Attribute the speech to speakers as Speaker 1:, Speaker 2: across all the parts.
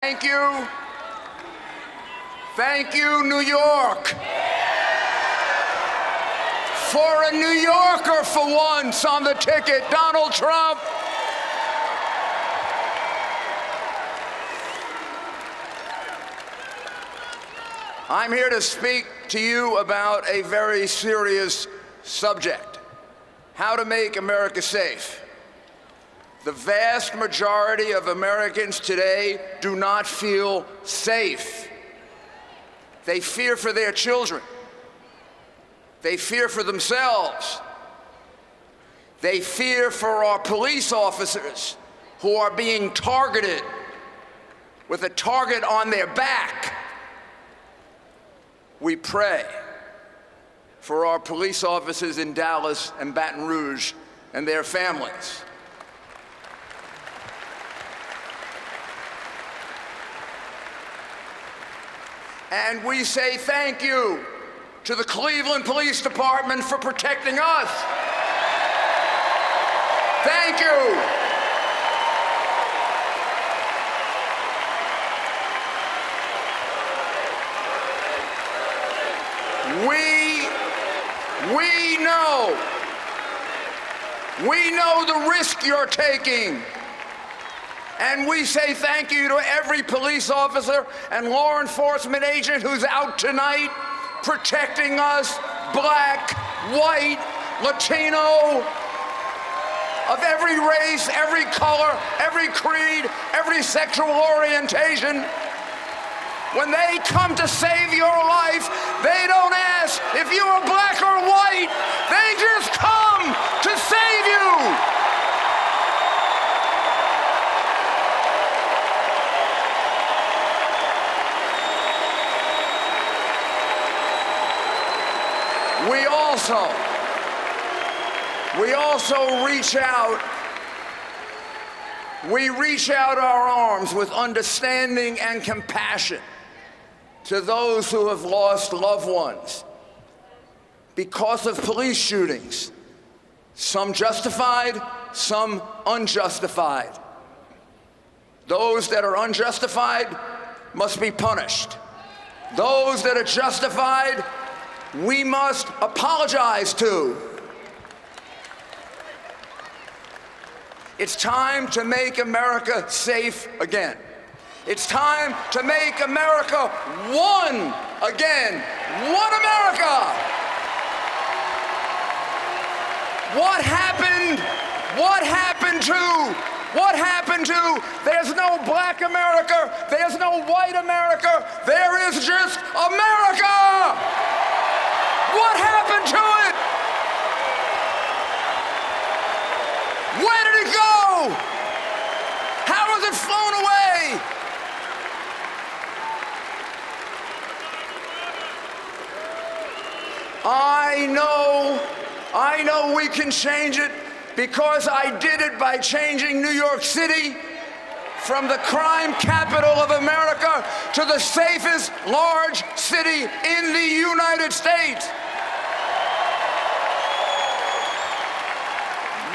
Speaker 1: Thank you. Thank you, New York. For a New Yorker for once on the ticket, Donald Trump. I'm here to speak to you about a very serious subject: how to make America safe. The vast majority of Americans today do not feel safe. They fear for their children. They fear for themselves. They fear for our police officers who are being targeted with a target on their back. We pray for our police officers in Dallas and Baton Rouge and their families. And we say thank you to the Cleveland Police Department for protecting us. Thank you. We know the risk you're taking. And we say thank you to every police officer and law enforcement agent who's out tonight protecting us, black, white, Latino, of every race, every color, every creed, every sexual orientation. When they come to save your life, they don't ask if you are black or white. They just come to save you. We also reach out. We reach out our arms with understanding and compassion to those who have lost loved ones because of police shootings, some justified, some unjustified. Those that are unjustified must be punished. Those that are justified, we must apologize to. It's time to make America safe again. It's time to make America one again. One America. What happened? What happened to there's no black America, there's no white America, there is just America. What happened to it? Where did it go? How was it flown away? I know we can change it because I did it by changing New York City from the crime capital of America to the safest large city in the United States.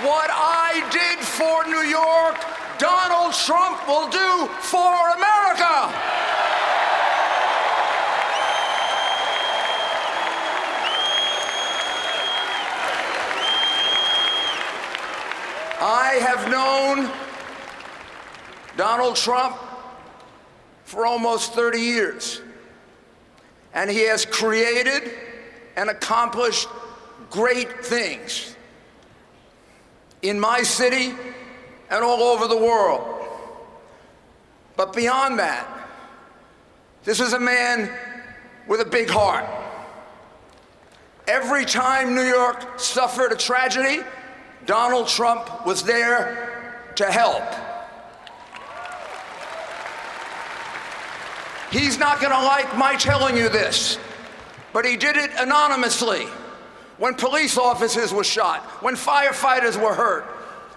Speaker 1: What I did for New York, Donald Trump will do for America. I have known Donald Trump for almost 30 years, and he has created and accomplished great things in my city and all over the world. But beyond that, this is a man with a big heart. Every time New York suffered a tragedy, Donald Trump was there to help. He's not gonna like my telling you this, but he did it anonymously. When police officers were shot, when firefighters were hurt,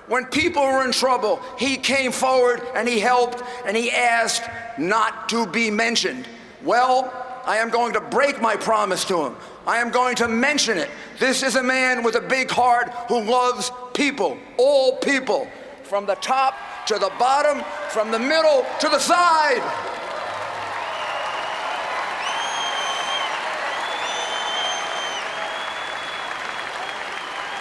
Speaker 1: when people were in trouble, he came forward and he helped and he asked not to be mentioned. Well, I am going to break my promise to him. I am going to mention it. This is a man with a big heart who loves people, all people, from the top to the bottom, from the middle to the side.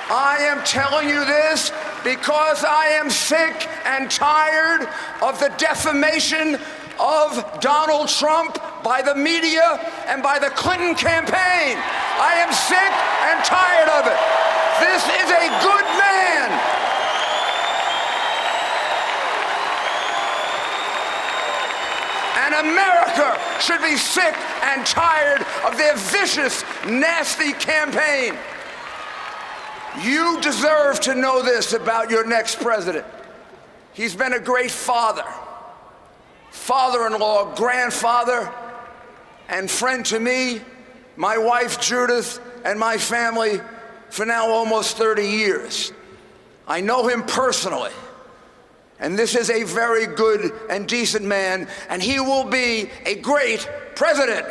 Speaker 1: I am telling you this because I am sick and tired of the defamation of Donald Trump by the media and by the Clinton campaign. I am sick and tired of it. This is a good man. And America should be sick and tired of their vicious, nasty campaign. You deserve to know this about your next president. He's been a great father, father-in-law, grandfather, and friend to me, my wife Judith, and my family for now almost 30 years. I know him personally, and this is a very good and decent man, and he will be a great president.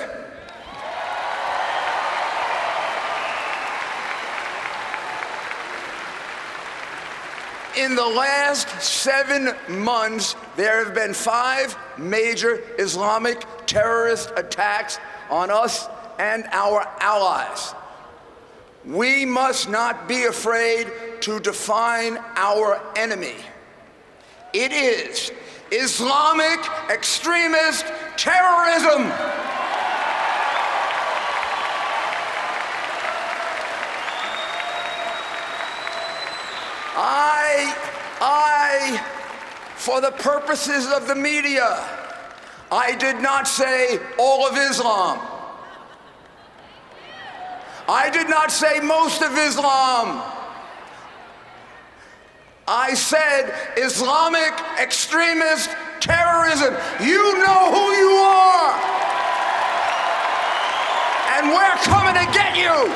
Speaker 1: In the last 7 months, there have been 5 major Islamic terrorist attacks on us and our allies. We must not be afraid to define our enemy. It is Islamic extremist terrorism. For the purposes of the media, I did not say all of Islam. I did not say most of Islam. I said Islamic extremist terrorism. You know who you are. And we're coming to get you.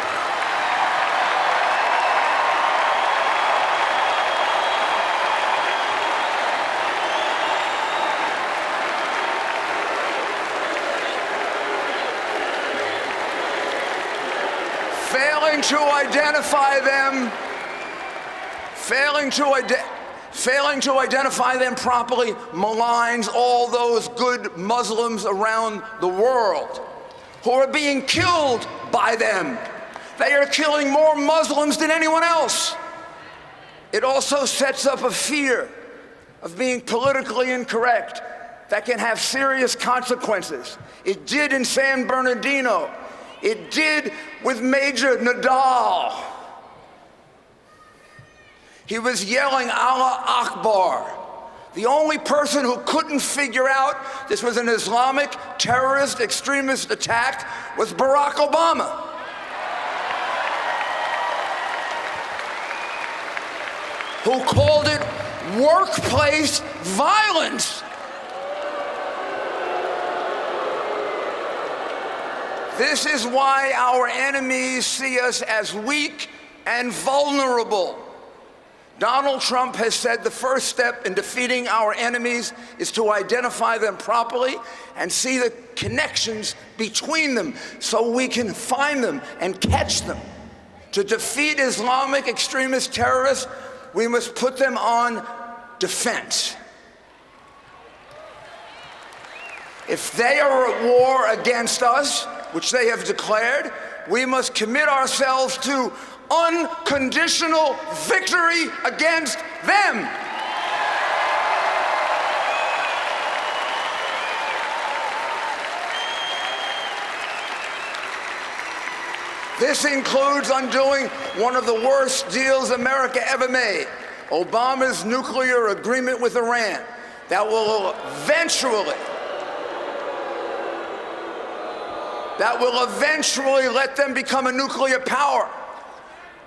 Speaker 1: Failing to identify them properly maligns all those good Muslims around the world who are being killed by them. They are killing more Muslims than anyone else. It also sets up a fear of being politically incorrect that can have serious consequences. It did in San Bernardino. It did with Major Nadal. He was yelling Allah Akbar. The only person who couldn't figure out this was an Islamic terrorist extremist attack was Barack Obama. Who called it workplace violence. This is why our enemies see us as weak and vulnerable. Donald Trump has said the first step in defeating our enemies is to identify them properly and see the connections between them so we can find them and catch them. To defeat Islamic extremist terrorists, we must put them on defense. If they are at war against us, which they have declared, we must commit ourselves to unconditional victory against them. This includes undoing one of the worst deals America ever made, Obama's nuclear agreement with Iran, that will eventually let them become a nuclear power,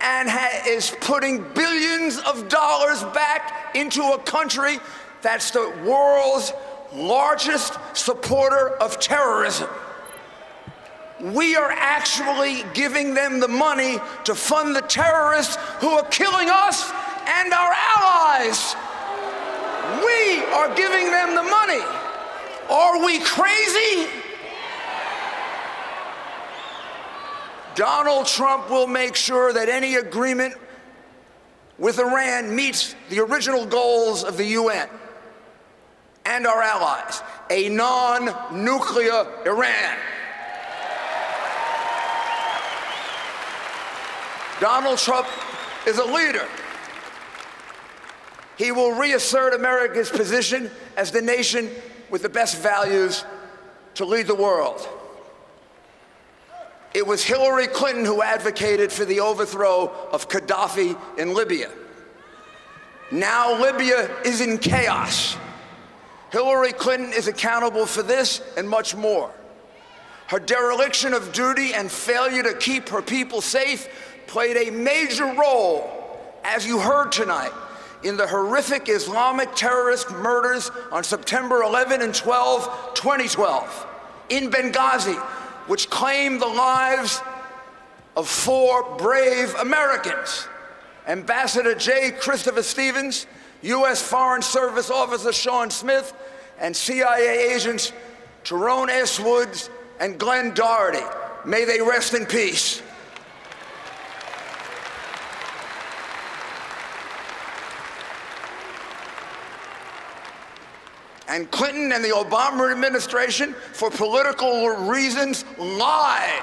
Speaker 1: and is putting billions of dollars back into a country that's the world's largest supporter of terrorism. We are actually giving them the money to fund the terrorists who are killing us and our allies. We are giving them the money. Are we crazy? Donald Trump will make sure that any agreement with Iran meets the original goals of the UN. and our allies, a non-nuclear Iran. Donald Trump is a leader. He will reassert America's position as the nation with the best values to lead the world. It was Hillary Clinton who advocated for the overthrow of Gaddafi in Libya. Now Libya is in chaos. Hillary Clinton is accountable for this and much more. Her dereliction of duty and failure to keep her people safe played a major role, as you heard tonight, in the horrific Islamic terrorist murders on September 11 and 12, 2012, in Benghazi, which claimed the lives of 4 brave Americans: Ambassador J. Christopher Stevens, U.S. Foreign Service Officer Sean Smith, and CIA agents Tyrone S. Woods and Glenn Doherty. May they rest in peace. And Clinton and the Obama administration, for political reasons, lied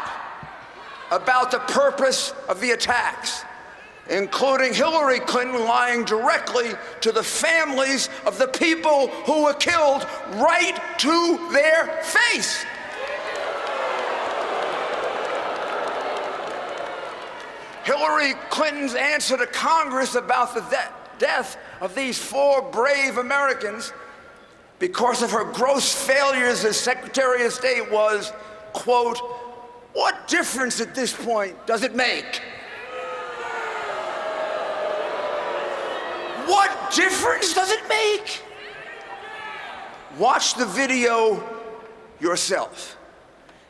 Speaker 1: about the purpose of the attacks, including Hillary Clinton lying directly to the families of the people who were killed right to their face. Hillary Clinton's answer to Congress about the death of these 4 brave Americans, because of her gross failures as Secretary of State, was, quote, "What difference at this point does it make?" What difference does it make? Watch the video yourself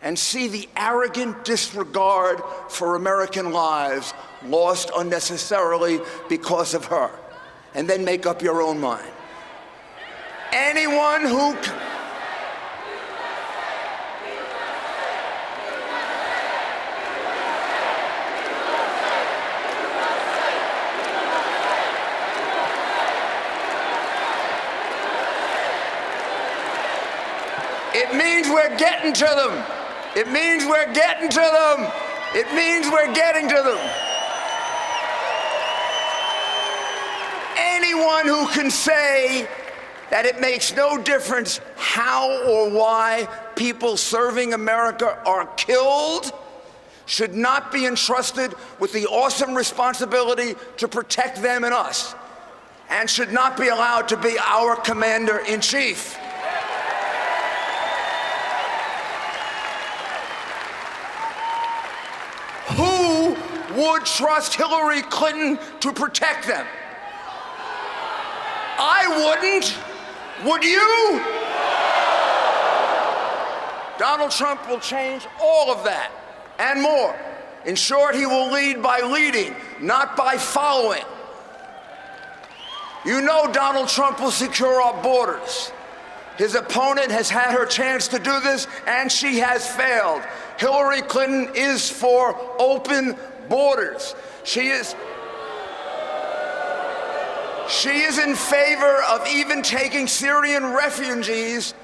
Speaker 1: and see the arrogant disregard for American lives lost unnecessarily because of her, and then make up your own mind. Anyone who... It means we're getting to them. It means we're getting to them. It means we're getting to them. Anyone who can say that it makes no difference how or why people serving America are killed should not be entrusted with the awesome responsibility to protect them and us, and should not be allowed to be our commander-in-chief. Who would trust Hillary Clinton to protect them? I wouldn't. Would you? Donald Trump will change all of that and more. In short, he will lead by leading, not by following. You know Donald Trump will secure our borders. His opponent has had her chance to do this, and she has failed. Hillary Clinton is for open borders. She is in favor of even taking Syrian refugees,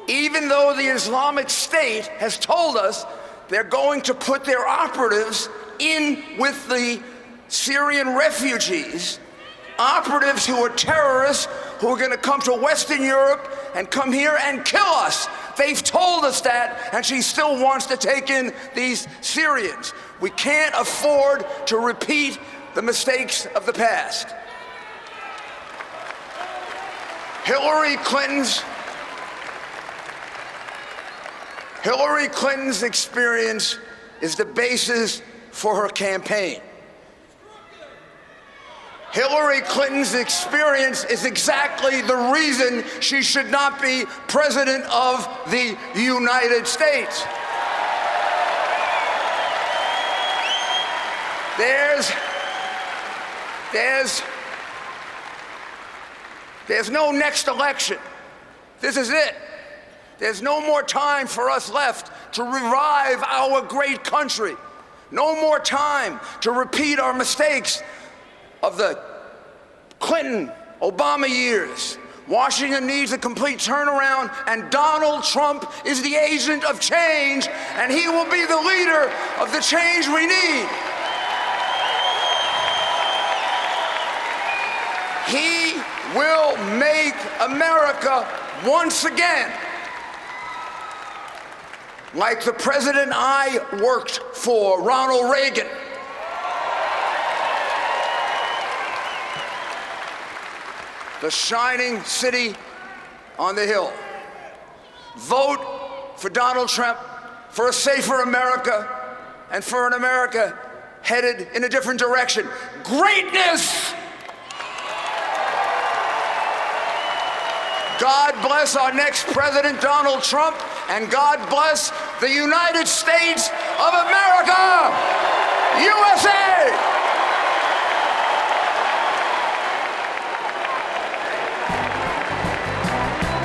Speaker 1: even though the Islamic State has told us they're going to put their operatives in with the Syrian refugees, operatives who are terrorists, who are going to come to Western Europe and come here and kill us. They've told us that, and she still wants to take in these Syrians. We can't afford to repeat the mistakes of the past. Hillary Clinton's experience is the basis for her campaign. Hillary Clinton's experience is exactly the reason she should not be president of the United States. There's no next election. This is it. There's no more time for us left to revive our great country. No more time to repeat our mistakes of the Clinton, Obama years. Washington needs a complete turnaround, and Donald Trump is the agent of change, and he will be the leader of the change we need. He will make America once again like the president I worked for, Ronald Reagan. The shining city on the hill. Vote for Donald Trump, for a safer America, and for an America headed in a different direction. Greatness! God bless our next president, Donald Trump, and God bless the United States of America, USA!